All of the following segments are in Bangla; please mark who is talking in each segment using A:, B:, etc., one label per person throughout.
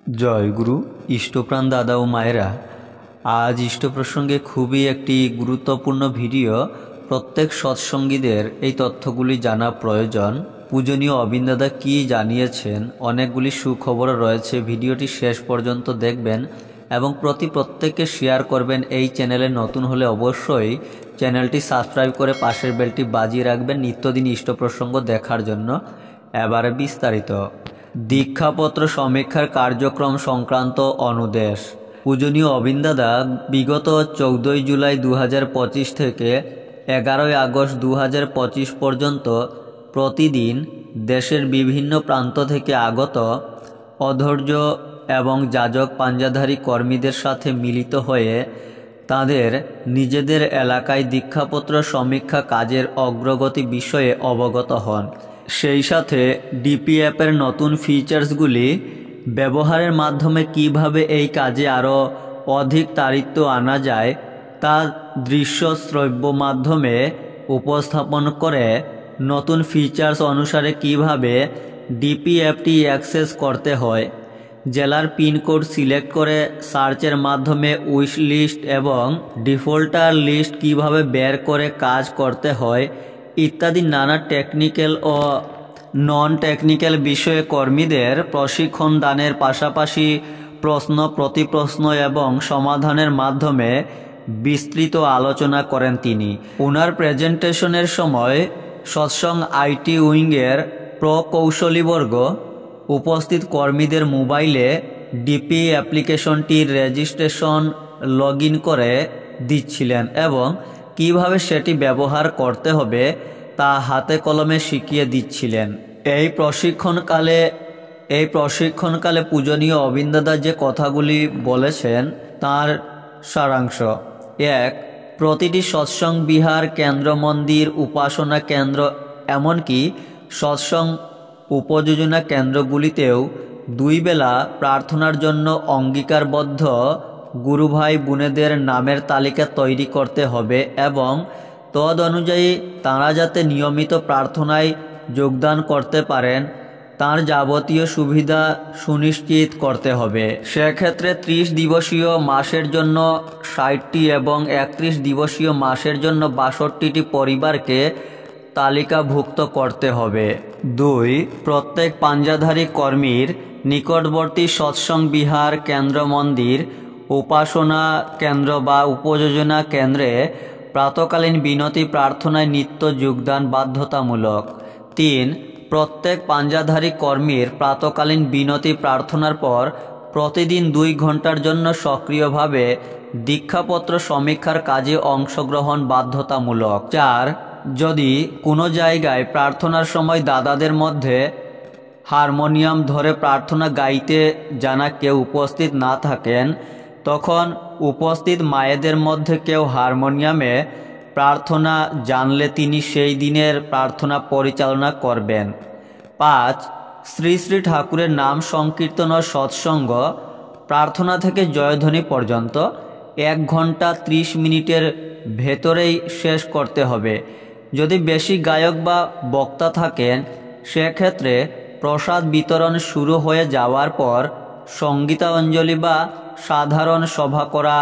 A: জয় গুরু ইষ্টপ্রাণ দাদা ও মায়েরা। আজ ইষ্ট প্রসঙ্গে খুবই একটি গুরুত্বপূর্ণ ভিডিও। প্রত্যেক সৎসঙ্গীদের এই তথ্যগুলি জানা প্রয়োজন। পূজনীয় অবিন দাদা কী জানিয়েছেন, অনেকগুলি সুখবর রয়েছে। ভিডিওটি শেষ পর্যন্ত দেখবেন এবং প্রত্যেককে শেয়ার করবেন। এই চ্যানেলে নতুন হলে অবশ্যই চ্যানেলটি সাবস্ক্রাইব করে পাশের বেলটি বাজিয়ে রাখবেন নিত্যদিন ইষ্ট প্রসঙ্গ দেখার জন্য। এবারে বিস্তারিত। দীক্ষাপত্র সমীক্ষার কার্যক্রম সংক্রান্ত অনুদেশ। পূজনীয় অবিন দাদা বিগত 14 জুলাই 2025 থেকে 11 আগস্ট 2025 পর্যন্ত প্রতিদিন দেশের বিভিন্ন প্রান্ত থেকে আগত অধৈর্য এবং যাজক পাঞ্জাধারী কর্মীদের সাথে মিলিত হয়ে তাদের নিজেদের এলাকায় দীক্ষাপত্র সমীক্ষা কাজের অগ্রগতি বিষয়ে অবগত হন। সেই সাথে ডিপি অ্যাপের নতুন ফিচার্সগুলি ব্যবহারের মাধ্যমে কিভাবে এই কাজে আরও অধিক তারিত্ব আনা যায় তা দৃশ্য শ্রব্য মাধ্যমে উপস্থাপন করে, নতুন ফিচার্স অনুসারে কিভাবে ডিপি অ্যাপটি অ্যাক্সেস করতে হয়, জেলার পিনকোড সিলেক্ট করে সার্চের মাধ্যমে উইশ লিস্ট এবং ডিফল্টার লিস্ট কিভাবে বের করে কাজ করতে হয় ইত্যাদি নানা টেকনিক্যাল ও নন টেকনিক্যাল বিষয়ে কর্মীদের প্রশিক্ষণ দানের পাশাপাশি প্রশ্ন প্রতিপ্রশ্ন এবং সমাধানের মাধ্যমে বিস্তৃত আলোচনা করেন তিনি। ওনার প্রেজেন্টেশনের সময় সৎসঙ্গ আইটি উইংয়ের প্রকৌশলীবর্গ উপস্থিত কর্মীদের মোবাইলে ডিপি অ্যাপ্লিকেশনটির রেজিস্ট্রেশন লগ ইন করে দিচ্ছিলেন এবং কিভাবে সেটি ব্যবহার করতে হবে তা হাতে কলমে শিখিয়ে দিচ্ছিলেন। এই প্রশিক্ষণকালে পূজনীয় অবিন দাদা যে কথাগুলি বলেছেন তার সারাংশ। 1. প্রতিটি সৎসঙ্গ বিহার, কেন্দ্র মন্দির, উপাসনা কেন্দ্র এমনকি সৎসঙ্গ উপযোজনা কেন্দ্রগুলিতেও 2 বেলা প্রার্থনার জন্য অঙ্গীকারবদ্ধ গুরু ভাই বোনেদের নামের তালিকা তৈরি করতে হবে এবং তদ অনুযায়ী তাঁরা যাতে নিয়মিত প্রার্থনায় যোগদান করতে পারেন তার যাবতীয় সুবিধা সুনিশ্চিত করতে হবে। সেক্ষেত্রে 30 দিবসীয় মাসের জন্য 60টি এবং 31 দিবসীয় মাসের জন্য 62টি পরিবারকে তালিকাভুক্ত করতে হবে। 2. প্রত্যেক পাঞ্জাধারী কর্মীর নিকটবর্তী সৎসঙ্গ বিহার, কেন্দ্র মন্দির, উপাসনা কেন্দ্র বা উপযোজনা কেন্দ্রে প্রাতকালীন বিনতি প্রার্থনায় নিত্য যোগদান বাধ্যতামূলক। 3. প্রত্যেক পাঞ্জাধারী কর্মীর প্রাতকালীন বিনতি প্রার্থনার পর প্রতিদিন 2 ঘন্টার জন্য সক্রিয়ভাবে দীক্ষাপত্র সমীক্ষার কাজে অংশগ্রহণ বাধ্যতামূলক। 4. যদি কোনো জায়গায় প্রার্থনার সময় দাদাদের মধ্যে হারমোনিয়াম ধরে প্রার্থনা গাইতে জানা কেউ উপস্থিত না থাকেন তখন উপস্থিত মায়েদের মধ্যে কেউ হারমোনিয়ামে প্রার্থনা জানলে তিনি সেই দিনের প্রার্থনা পরিচালনা করবেন। 5. শ্রী শ্রী ঠাকুরের নাম সংকীর্তন ও সৎসঙ্গ প্রার্থনা থেকে জয়ধ্বনি পর্যন্ত 1 ঘন্টা 30 মিনিটের ভেতরেই শেষ করতে হবে। যদি বেশি গায়ক বা বক্তা থাকেন সেক্ষেত্রে প্রসাদ বিতরণ শুরু হয়ে যাওয়ার পর সঙ্গীতাঞ্জলি বা সাধারণ সভা করা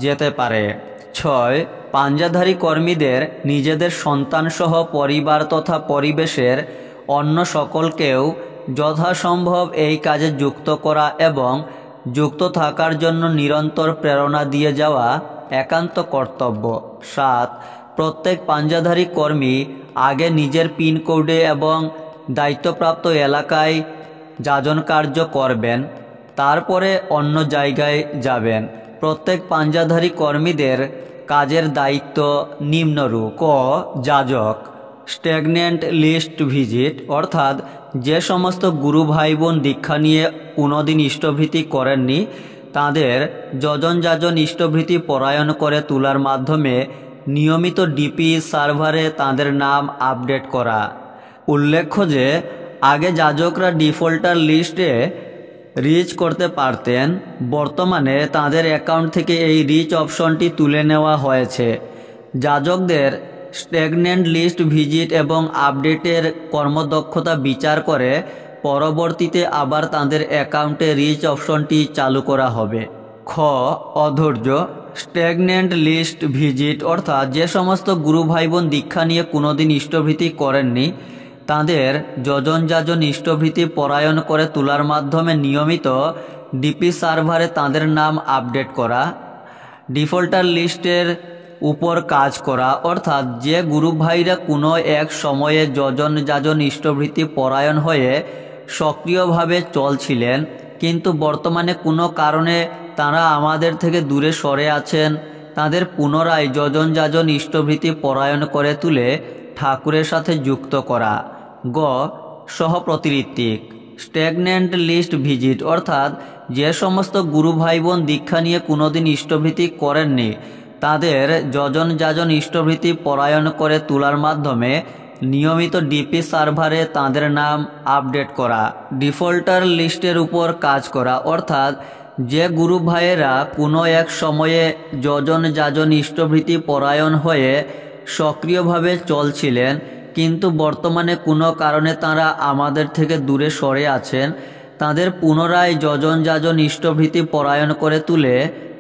A: যেতে পারে। 6. পাঞ্জাধারী কর্মীদের নিজেদের সন্তানসহ পরিবার তথা পরিবেশের অন্য সকলকেও যথাসম্ভব এই কাজে যুক্ত করা এবং যুক্ত থাকার জন্য নিরন্তর প্রেরণা দিয়ে যাওয়া একান্ত কর্তব্য। 7. প্রত্যেক পাঞ্জাধারী কর্মী আগে নিজের পিনকোডে এবং দায়িত্বপ্রাপ্ত এলাকায় যাজন কার্য করবেন, তারপরে অন্য জায়গায় যাবেন। প্রত্যেক পাঞ্জাধারী কর্মীদের কাজের দায়িত্ব নিম্নরূপ। ক. যাজক স্টেগনেন্ট লিস্ট ভিজিট, অর্থাৎ যে সমস্ত গুরু ভাই বোন দীক্ষা নিয়ে 19 দিন ইষ্টভৃতি করেননি তাদের যাজন ইষ্টভৃতি পরায়ণ করে তোলার মাধ্যমে নিয়মিত ডিপি সার্ভারে তাদের নাম আপডেট করা। উল্লেখ্য যে আগে যাজকরা ডিফল্টার লিস্টে রিচ করতে পারতেন, বর্তমানে তাদের অ্যাকাউন্ট থেকে এই রিচ অপশনটি তুলে নেওয়া হয়েছে। যাজকদের স্টেগনেন্ট লিস্ট ভিজিট এবং আপডেটের কর্মদক্ষতা বিচার করে পরবর্তীতে আবার তাদের অ্যাকাউন্টে রিচ অপশনটি চালু করা হবে। খ. অধৈর্য। স্ট্যাগন্যান্ট লিস্ট ভিজিট অর্থাৎ যে সমস্ত গুরু ভাই বোন দীক্ষা নিয়ে কোনোদিন ইষ্টভৃতি করেননি তাদের যজন যাজন ইষ্টভৃতি পরায়ণ করে তোলার মাধ্যমে নিয়মিত ডিপি সার্ভারে তাদের নাম আপডেট করা। ডিফল্টার লিস্টের উপর কাজ করা অর্থাৎ যে গুরু ভাইরা কোনো এক সময়ে যজন যাজন ইষ্টভৃতি পরায়ণ হয়ে সক্রিয়ভাবে চলছিলেন কিন্তু বর্তমানে কোনো কারণে তারা আমাদের থেকে দূরে সরে আছেন, তাদের পুনরায় যজন যাজন ইষ্টভৃতি পরায়ণ করে তুলে ঠাকুরের সাথে যুক্ত করা। গ. সহপ্রতিঋত্বিক। স্ট্যাগন্যান্ট লিস্ট ভিজিট অর্থাৎ যে সমস্ত গুরু ভাই বোন দীক্ষা নিয়ে কোনোদিন ইষ্টভৃতি করেননি তাদের যজন যাজন ইষ্টভৃতি পরায়ণ করে তোলার মাধ্যমে নিয়মিত ডিপি সার্ভারে তাদের নাম আপডেট করা। ডিফল্টার লিস্টের উপর কাজ করা অর্থাৎ যে গুরু ভাইয়েরা কোনো এক সময়ে যজন যাজন ইষ্টভৃতি পরায়ণ হয়ে সক্রিয়ভাবে চলছিলেন কিন্তু বর্তমানে কোনো কারণে তারা আমাদের থেকে দূরে সরে আছেন, তাদের পুনরায় যজন যাজন ইষ্টভৃতি পরায়ণ করে তুলে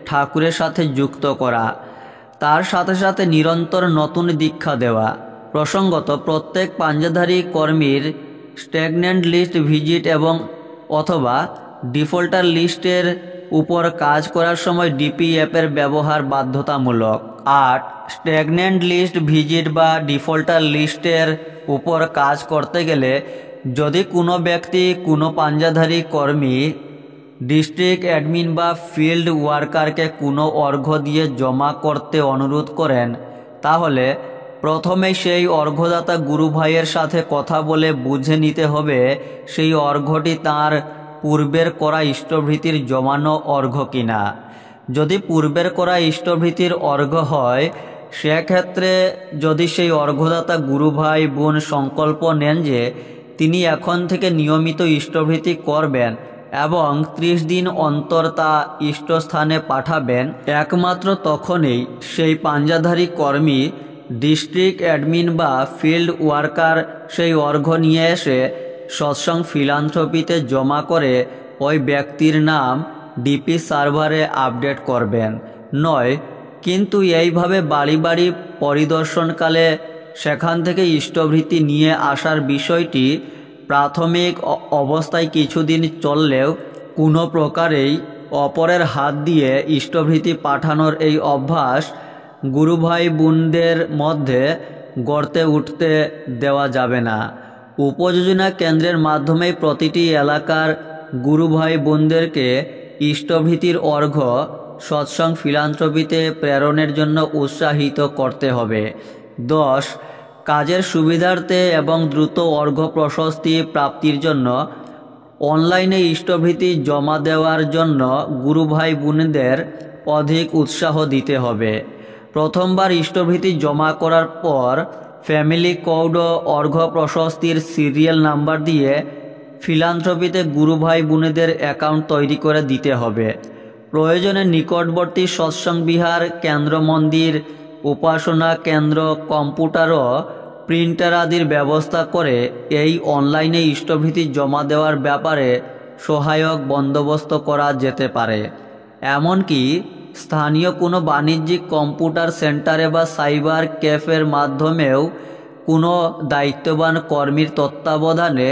A: ঠাকুরের সাথে যুক্ত করা। তার সাথে সাথে নিরন্তর নতুন দীক্ষা দেওয়া। প্রসঙ্গত প্রত্যেক পাঞ্জাধারী কর্মীর স্ট্যাগন্যান্ট লিস্ট ভিজিট এবং অথবা ডিফল্টার লিস্টের উপর কাজ করার সময় ডিপি অ্যাপের ব্যবহার বাধ্যতামূলক। 8. স্ট্যাগন্যান্ট লিস্ট ভিজিট বা ডিফল্টার লিস্টের উপর কাজ করতে গেলে যদি কোনো ব্যক্তি কোনো পাঞ্জাধারী কর্মী ডিস্ট্রিক্ট অ্যাডমিন বা ফিল্ড ওয়ার্কারকে কোনো অর্ঘ্য দিয়ে জমা করতে অনুরোধ করেন তাহলে প্রথমে সেই অর্ঘ্যদাতা গুরু ভাইয়ের সাথে কথা বলে বুঝে নিতে হবে সেই অর্ঘ্যটি তার পূর্বের করা ইষ্টভৃতির জমানো অর্ঘ্য কিনা। যদি পূর্বের করা ইষ্টভৃতির অর্ঘ্য হয় সেক্ষেত্রে যদি সেই অর্ঘ্যদাতা গুরু ভাই বোন সংকল্প নেন যে তিনি এখন থেকে নিয়মিত ইষ্টভৃতি করবেন এবং 30 দিন অন্তর তা ইষ্টস্থানে পাঠাবেন, একমাত্র তখনই সেই পাঞ্জাধারী কর্মী ডিস্ট্রিক্ট অ্যাডমিন বা ফিল্ড ওয়ার্কার সেই অর্ঘ্য নিয়ে এসে সৎসঙ্গ ফিলান্থ্রপিতে জমা করে ওই ব্যক্তির নাম ডিপি সার্ভারে আপডেট করবেন। নয় কিন্তু এইভাবে বাড়ি বাড়ি পরিদর্শনকালে সেখান থেকে ইষ্টভৃতি নিয়ে আসার বিষয়টি প্রাথমিক অবস্থায় কিছুদিন চললেও কোনো প্রকারেই অপরের হাত দিয়ে ইষ্টভৃতি পাঠানোর এই অভ্যাস গুরু ভাই বোনদের মধ্যে গড়তে উঠতে দেওয়া যাবে না। উপযোজনা কেন্দ্রের মাধ্যমে প্রতিটি এলাকার গুরু ভাই বোনদেরকে ইষ্টভৃতির অর্ঘ্য সৎসঙ্গ ফিলান্থ্রপিতে প্রেরণের জন্য উৎসাহিত করতে হবে। 10. কাজের সুবিধার্থে এবং দ্রুত অর্ঘ্য প্রশস্তি প্রাপ্তির জন্য অনলাইনে ইষ্টভৃতি জমা দেওয়ার জন্য গুরু ভাই বোনদের অধিক উৎসাহ দিতে হবে। প্রথমবার ইষ্টভৃতি জমা করার পর ফ্যামিলি কোড ও অর্ঘ্য প্রশস্তির সিরিয়াল নাম্বার দিয়ে ফিলান্থ্রপিতে গুরু ভাই বোনেদের অ্যাকাউন্ট তৈরি করে দিতে হবে। প্রয়োজনে নিকটবর্তী সৎসঙ্গ বিহার, কেন্দ্র মন্দির, উপাসনা কেন্দ্র, কম্পিউটার ও প্রিন্টার আদির ব্যবস্থা করে এই অনলাইনে ইষ্টভৃতি জমা দেওয়ার ব্যাপারে সহায়ক বন্দোবস্ত করা যেতে পারে। এমনকি স্থানীয় কোনো বাণিজ্যিক কম্পিউটার সেন্টারে বা সাইবার ক্যাফের মাধ্যমেও কোনো দায়িত্ববান কর্মীর তত্ত্বাবধানে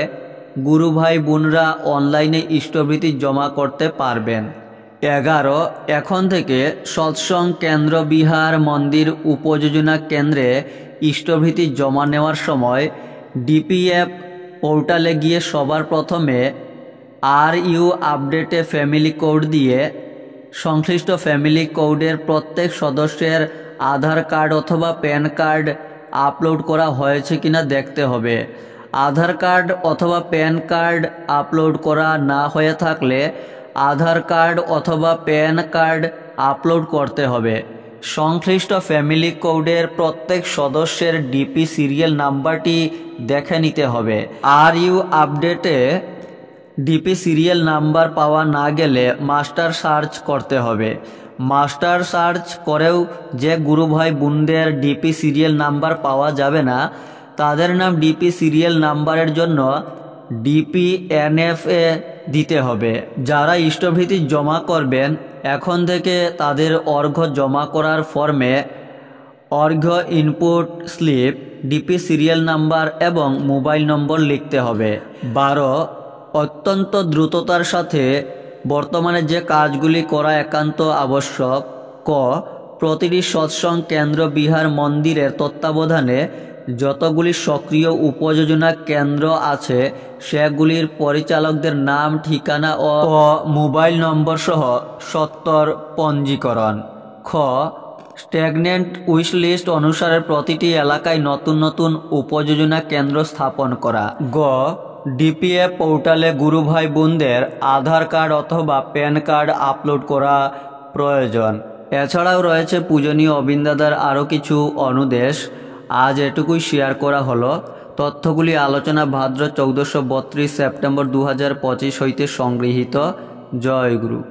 A: গুরু ভাই বোনরা অনলাইনে ইষ্টভৃতি জমা করতে পারবেন। 11. এখন থেকে সৎসঙ্গ কেন্দ্র, বিহার, মন্দির, উপযোজনা কেন্দ্রে ইষ্টভৃতি জমা নেওয়ার সময় ডিপি অ্যাপ পোর্টালে গিয়ে সবার প্রথমে RU আপডেটে ফ্যামিলি কোড দিয়ে সংশ্লিষ্ট ফ্যামিলি কোডের প্রত্যেক সদস্যের আধার কার্ড অথবা প্যান কার্ড আপলোড করা হয়েছে কিনা দেখতে হবে। আধার কার্ড অথবা প্যান কার্ড আপলোড করা না হয়ে থাকলে আধার কার্ড অথবা প্যান কার্ড আপলোড করতে হবে। সংশ্লিষ্ট ফ্যামিলি কোডের প্রত্যেক সদস্যের ডিপি সিরিয়াল নাম্বারটি দেখে নিতে হবে। RU আপডেটে ডিপি সিরিয়াল নাম্বার পাওয়া না গেলে মাস্টার সার্চ করতে হবে। মাস্টার সার্চ করেও যে গুরু ভাই বোনদের ডিপি সিরিয়াল নাম্বার পাওয়া যাবে না তাদের নাম ডিপি সিরিয়াল নাম্বারের জন্য ডিপিএনএফে দিতে হবে। যারা ইষ্টভৃতি জমা করবেন এখন থেকে তাদের অর্ঘ্য জমা করার ফর্মে অর্ঘ্য input slip, DP serial number এবং মোবাইল নম্বর লিখতে হবে। 12. অত্যন্ত দ্রুততার সাথে বর্তমানে যে কাজগুলি করা একান্ত আবশ্যক। ক. প্রতিটি সৎসঙ্গ কেন্দ্র বিহার মন্দিরের তত্ত্বাবধানে যতগুলি সক্রিয় উপযোজনা কেন্দ্র আছে সেগুলির পরিচালকদের নাম, ঠিকানা ও মোবাইল নম্বর সহ সত্বর পঞ্জীকরণ। খ. স্ট্যাগনেন্ট উইশ লিস্ট অনুসারে প্রতিটি এলাকায় নতুন নতুন উপযোজনা কেন্দ্র স্থাপন করা। গ. ডিপিএ পোর্টালে গুরু ভাই বোনদের আধার কার্ড অথবা প্যান কার্ড আপলোড করা প্রয়োজন। এছাড়াও রয়েছে পূজনীয় অবিন দাদার আরও কিছু অনুদেশ। আজ এটুকুই শেয়ার করা হলো। তথ্যগুলি আলোচনা ভাদ্র 1432 সেপ্টেম্বর 2025 হইতে সংগৃহীত। জয় গুরু।